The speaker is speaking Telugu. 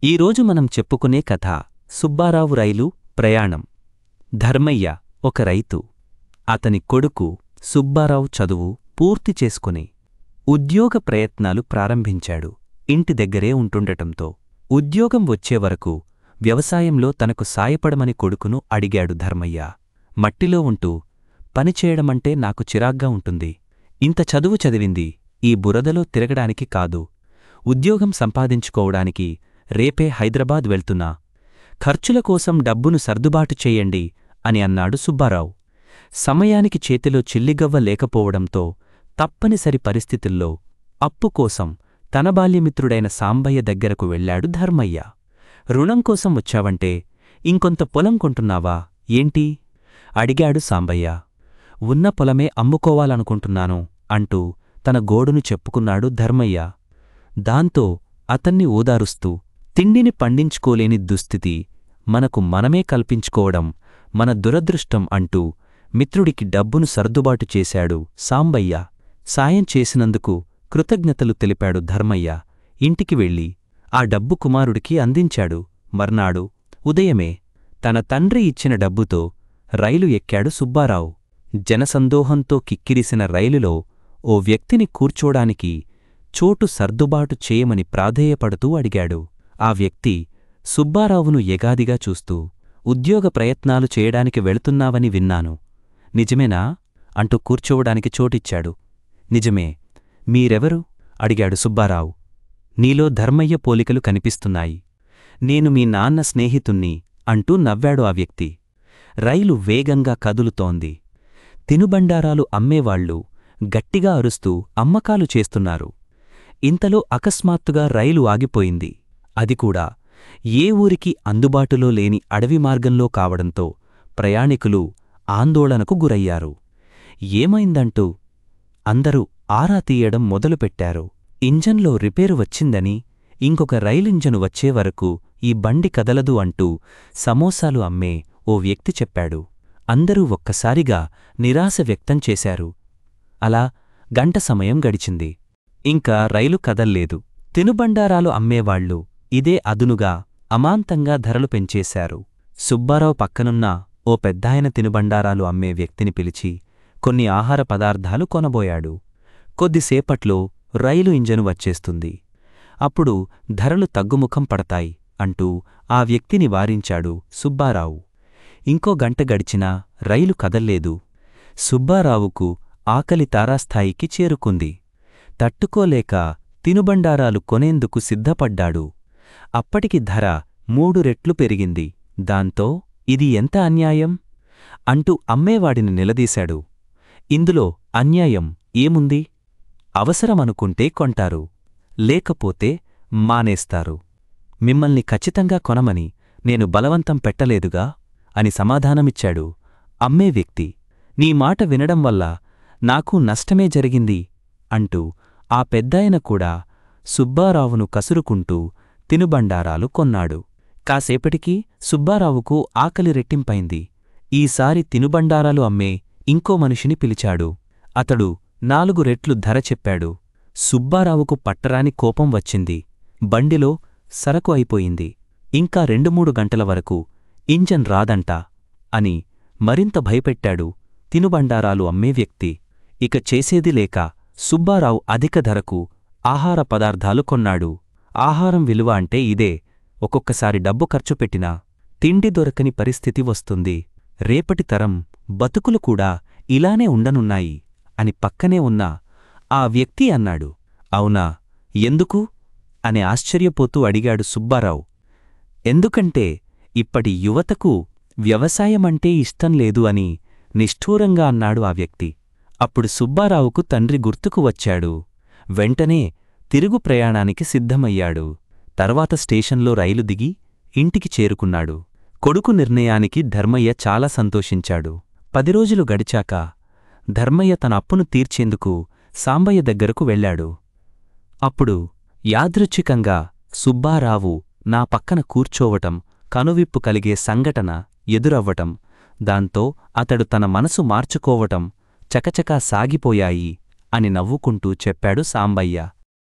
ఈరోజు మనం చెప్పుకునే కథ సుబ్బారావు రైలు ప్రయాణం. ధర్మయ్య ఒక రైతు. అతని కొడుకు సుబ్బారావు చదువు పూర్తి చేసుకుని ఉద్యోగ ప్రయత్నాలు ప్రారంభించాడు. ఇంటి దగ్గరే ఉంటుండటంతో ఉద్యోగం వచ్చేవరకు వ్యవసాయంలో తనకు సాయపడమని కొడుకును అడిగాడు ధర్మయ్య. మట్టిలో ఉంటూ పనిచేయడమంటే నాకు చిరాగ్గా ఉంటుంది. ఇంత చదువు చదివింది ఈ బురదలో తిరగడానికి కాదు, ఉద్యోగం సంపాదించుకోవడానికి రేపే హైదరాబాద్ వెళ్తున్నా. ఖర్చుల కోసం డబ్బును సర్దుబాటు చెయ్యండి అని అన్నాడు సుబ్బారావు. సమయానికి చేతిలో చిల్లిగవ్వ లేకపోవడంతో తప్పనిసరి పరిస్థితుల్లో అప్పుకోసం తన బాల్యమిత్రుడైన సాంబయ్య దగ్గరకు వెళ్లాడు ధర్మయ్య. రుణం కోసం వచ్చావంటే ఇంకొంత పొలం కొంటున్నావా ఏంటి అడిగాడు సాంబయ్య. ఉన్న పొలమే అమ్ముకోవాలనుకుంటున్నాను అంటూ తన గోడును చెప్పుకున్నాడు ధర్మయ్య. దాంతో అతన్ని ఓదారుస్తూ, తిండిని పండించుకోలేని దుస్థితి మనకు మనమే కల్పించుకోవడం మన దురదృష్టం అంటూ మిత్రుడికి డబ్బును సర్దుబాటు చేశాడు సాంబయ్య. సాయం చేసినందుకు కృతజ్ఞతలు తెలిపాడు ధర్మయ్య. ఇంటికి వెళ్ళి ఆ డబ్బు కుమారుడికి అందించాడు. మర్నాడు ఉదయమే తన తండ్రి ఇచ్చిన డబ్బుతో రైలు ఎక్కాడు సుబ్బారావు. జనసందోహంతో కిక్కిరిసిన రైలులో ఓ వ్యక్తిని కూర్చోడానికి చోటు సర్దుబాటు చేయమని ప్రాధేయపడుతూ అడిగాడు. ఆ వ్యక్తి సుబ్బారావును ఎగాదిగా చూస్తూ, ఉద్యోగ ప్రయత్నాలు చేయడానికి వెళుతున్నావని విన్నాను, నిజమేనా అంటూ కూర్చోవడానికి చోటిచ్చాడు. నిజమే. మీరెవరు అడిగాడు సుబ్బారావు. నీలో ధర్మయ్య పోలికలు కనిపిస్తున్నాయి. నేను మీ నాన్న స్నేహితుణ్ణి అంటూ నవ్వాడు ఆ వ్యక్తి. రైలు వేగంగా కదులుతోంది. తినుబండారాలు అమ్మేవాళ్లు గట్టిగా అరుస్తూ అమ్మకాలు చేస్తున్నారు. ఇంతలో అకస్మాత్తుగా రైలు ఆగిపోయింది. అది కూడా ఏ ఊరికి అందుబాటులో లేని అడవి మార్గంలో కావడంతో ప్రయాణికులు ఆందోళనకు గురయ్యారు. ఏమైందంటూ అందరూ ఆరా తీయడం మొదలుపెట్టారు. ఇంజన్లో రిపేరు వచ్చిందని, ఇంకొక రైలింజను వచ్చేవరకు ఈ బండి కదలదు అంటూ సమోసాలు అమ్మే ఓ వ్యక్తి చెప్పాడు. అందరూ ఒక్కసారిగా నిరాశ వ్యక్తం చేశారు. అలా గంట సమయం గడిచింది. ఇంకా రైలు కదల్లేదు. తినుబండారాలు అమ్మేవాళ్లు ఇదే అదునుగా అమాంతంగా ధరలు పెంచేశారు. సుబ్బారావు పక్కనున్న ఓ పెద్దాయన తినుబండారాలు అమ్మే వ్యక్తిని పిలిచి కొన్ని ఆహార పదార్థాలు కొనబోయాడు. కొద్దిసేపట్లో రైలు ఇంజను వచ్చేస్తుంది. అప్పుడు ధరలు తగ్గుముఖం పడతాయి అంటూ ఆ వ్యక్తిని వారించాడు సుబ్బారావు. ఇంకో గంట గడిచినా రైలు కదల్లేదు. సుబ్బారావుకు ఆకలి తారాస్థాయికి చేరుకుంది. తట్టుకోలేక తినుబండారాలు కొనేందుకు సిద్ధపడ్డాడు. అప్పటికి ధర 3 రెట్లు పెరిగింది. దాంతో ఇది ఎంత అన్యాయం అంటూ అమ్మేవాడిని నిలదీశాడు. ఇందులో అన్యాయం ఏముంది? అవసరమనుకుంటే కొంటారు, లేకపోతే మానేస్తారు. మిమ్మల్ని ఖచ్చితంగా కొనమని నేను బలవంతం పెట్టలేదుగా అని సమాధానమిచ్చాడు అమ్మే వ్యక్తి. నీ మాట వినడం వల్ల నాకు నష్టమే జరిగింది అంటూ ఆ పెద్దాయన కూడా సుబ్బారావును కసురుకుంటూ తినుబండారాలు కొన్నాడు. కాసేపటికి సుబ్బారావుకు ఆకలి రెట్టింపైంది. ఈసారి తినుబండారాలు అమ్మే ఇంకో మనిషిని పిలిచాడు. అతడు 4 రెట్లు ధర చెప్పాడు. సుబ్బారావుకు పట్టరాని కోపం వచ్చింది. బండిలో సరకు అయిపోయింది. ఇంకా 2-3 గంటల వరకు ఇంజన్ రాదంట అని మరింత భయపెట్టాడు తినుబండారాలు అమ్మే వ్యక్తి. ఇక చేసేది లేక సుబ్బారావు అధిక ధరకు ఆహార పదార్థాలు కొన్నాడు. ఆహారం విలువ అంటే ఇదే. ఒక్కొక్కసారి డబ్బు ఖర్చు పెట్టినా తిండి దొరకని పరిస్థితి వస్తుంది. రేపటి తరం బతుకులు కూడా ఇలానే ఉండనున్నాయి అని పక్కనే ఉన్న ఆ వ్యక్తి అన్నాడు. అవునా, ఎందుకు అని ఆశ్చర్యపోతూ అడిగాడు సుబ్బారావు. ఎందుకంటే ఇప్పటి యువతకు వ్యవసాయమంటే ఇష్టం లేదు అని నిష్ఠూరంగా అన్నాడు ఆ వ్యక్తి. అప్పుడు సుబ్బారావుకు తండ్రి గుర్తుకు వచ్చాడు. వెంటనే తిరుగు ప్రయాణానికి సిద్ధమయ్యాడు. తర్వాత స్టేషన్లో రైలు దిగి ఇంటికి చేరుకున్నాడు. కొడుకు నిర్ణయానికి ధర్మయ్య చాలా సంతోషించాడు. 10 రోజులు గడిచాక ధర్మయ్య తన అప్పును తీర్చేందుకు సాంబయ్య దగ్గరకు వెళ్లాడు. అప్పుడు యాదృచ్ఛికంగా సుబ్బారావు నా పక్కన కూర్చోవటం, కనువిప్పు కలిగే సంఘటన ఎదురవ్వటం, దాంతో అతడు తన మనసు మార్చుకోవటం చకచకా సాగిపోయాయి అని నవ్వుకుంటూ చెప్పాడు సాంబయ్య.